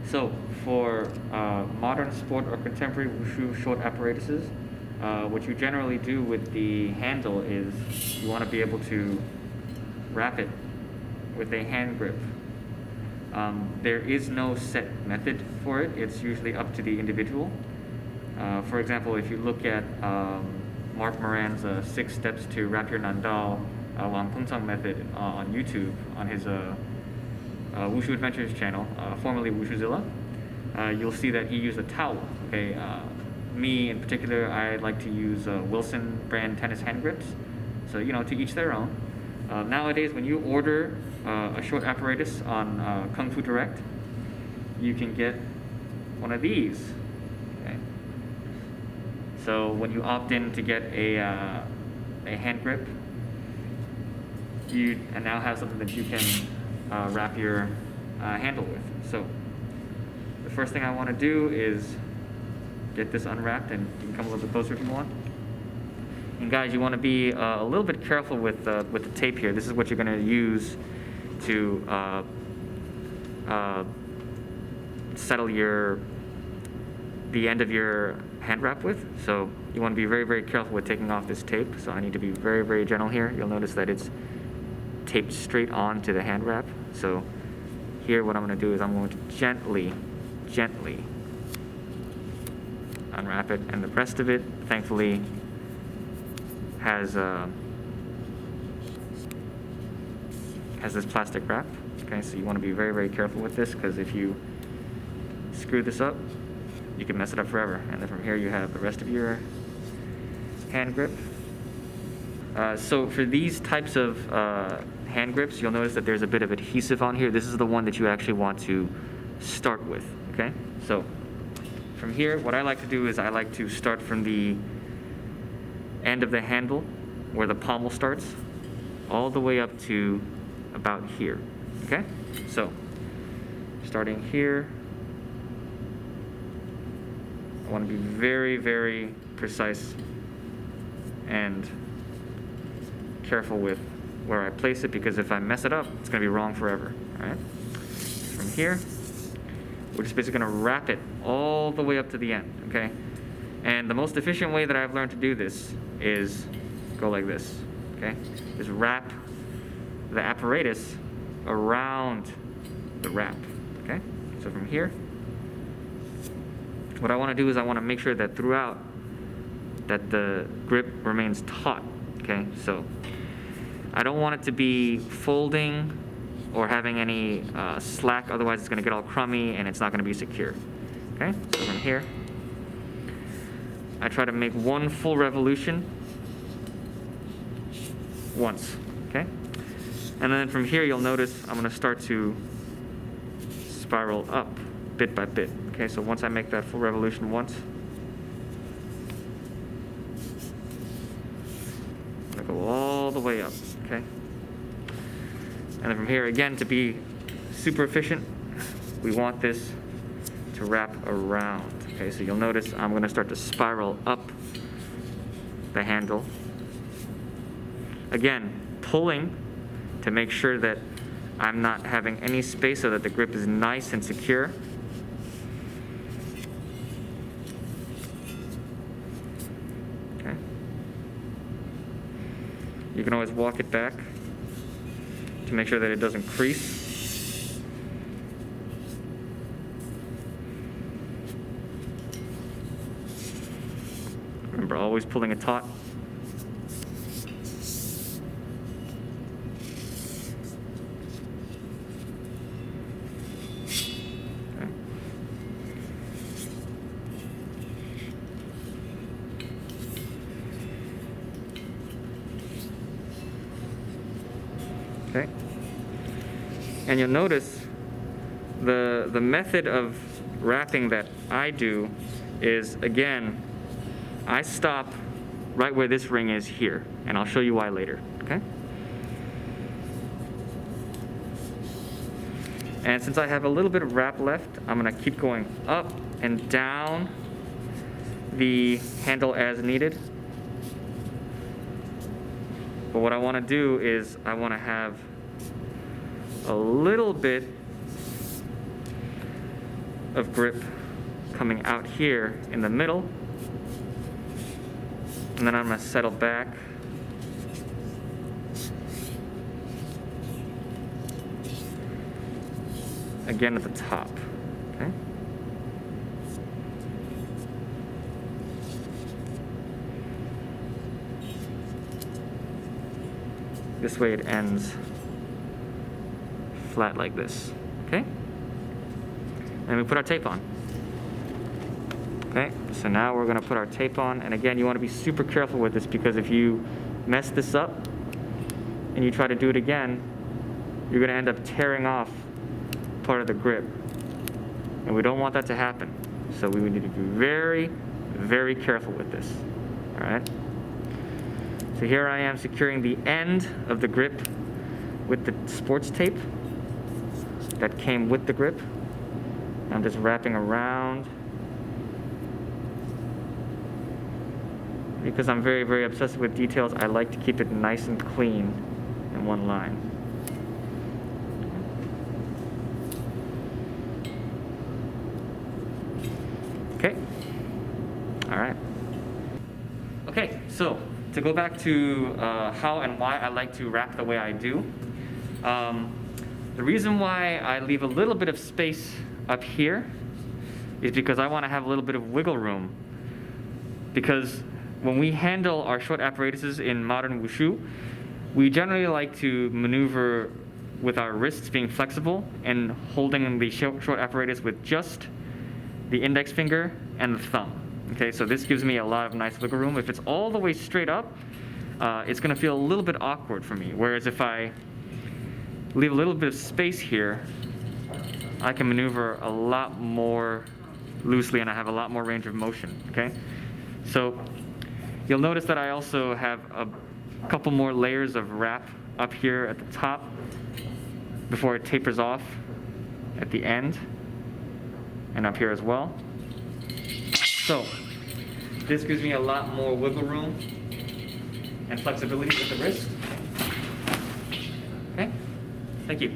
So for modern sport or contemporary wushu short apparatuses, what you generally do with the handle is you want to be able to wrap it with a hand grip. There is no set method for it. It's usually up to the individual. For example, if you look at Mark Moran's 6 Steps to Wrap Your Nandal Wang Pungtang method on YouTube, on his Wushu Adventures channel, formerly Wushuzilla, you'll see that he used a towel. Okay, me in particular, I like to use Wilson brand tennis hand grips. So to each their own. Nowadays, when you order a short apparatus on Kung Fu Direct, you can get one of these. Okay. So when you opt in to get a hand grip, you now have something that you can wrap your handle with. So the first thing I want to do is get this unwrapped, and you can come a little bit closer if you want. And guys, you want to be a little bit careful with the tape here. This is what you're going to use to settle the end of your hand wrap with. So you want to be very, very careful with taking off this tape. So I need to be very, very gentle here. You'll notice that it's taped straight onto the hand wrap. So here what I'm going to do is I'm going to gently unwrap it, and the rest of it thankfully has this plastic wrap. Okay, so you want to be very, very careful with this, because if you screw this up, you can mess it up forever. And then from here you have the rest of your hand grip. So for these types of hand grips, you'll notice that there's a bit of adhesive on here. This is the one that you actually want to start with. Okay, so from here, what I like to do is I like to start from the end of the handle where the pommel starts all the way up to about here. Okay, so starting here, I want to be very, very precise and careful with where I place it, because if I mess it up, it's going to be wrong forever. All right, from here we're just basically going to wrap it all the way up to the end. Okay, and the most efficient way that I've learned to do this is go like this. Okay, is wrap the apparatus around the wrap. Okay, so from here, what I want to do is I want to make sure that throughout that the grip remains taut. Okay, so I don't want it to be folding or having any slack, otherwise it's going to get all crummy and it's not going to be secure. Okay, so from here I try to make one full revolution once. Okay, and then from here you'll notice I'm going to start to spiral up bit by bit. Okay, so once I make that full revolution once, I'm going to go all the way up. Okay, and then from here again, to be super efficient, we want this to wrap around. Okay, so you'll notice I'm going to start to spiral up the handle. Again, pulling to make sure that I'm not having any space, so that the grip is nice and secure. Okay. You can always walk it back to make sure that it doesn't crease. Remember, always pulling it taut. Okay, and you'll notice the method of wrapping that I do is, again, I stop right where this ring is here, and I'll show you why later. Okay, and since I have a little bit of wrap left, I'm going to keep going up and down the handle as needed. But what I want to do is I want to have a little bit of grip coming out here in the middle. And then I'm going to settle back. Again at the top, okay? This way it ends flat like this, okay? And we put our tape on. Okay, so now we're gonna put our tape on, and again, you wanna be super careful with this because if you mess this up and you try to do it again, you're gonna end up tearing off part of the grip. And we don't want that to happen. So we need to be very, very careful with this, all right? So here I am securing the end of the grip with the sports tape that came with the grip. I'm just wrapping around because I'm very, very obsessive with details. I like to keep it nice and clean in one line. Okay, all right. Okay, so to go back to how and why I like to wrap the way I do, the reason why I leave a little bit of space up here is because I want to have a little bit of wiggle room. Because when we handle our short apparatuses in modern wushu, we generally like to maneuver with our wrists being flexible and holding the short apparatus with just the index finger and the thumb. Okay, so this gives me a lot of nice wiggle room. If it's all the way straight up, it's gonna feel a little bit awkward for me. Whereas if I leave a little bit of space here, I can maneuver a lot more loosely and I have a lot more range of motion, okay? So you'll notice that I also have a couple more layers of wrap up here at the top before it tapers off at the end and up here as well. So this gives me a lot more wiggle room and flexibility with the wrist. Okay, thank you.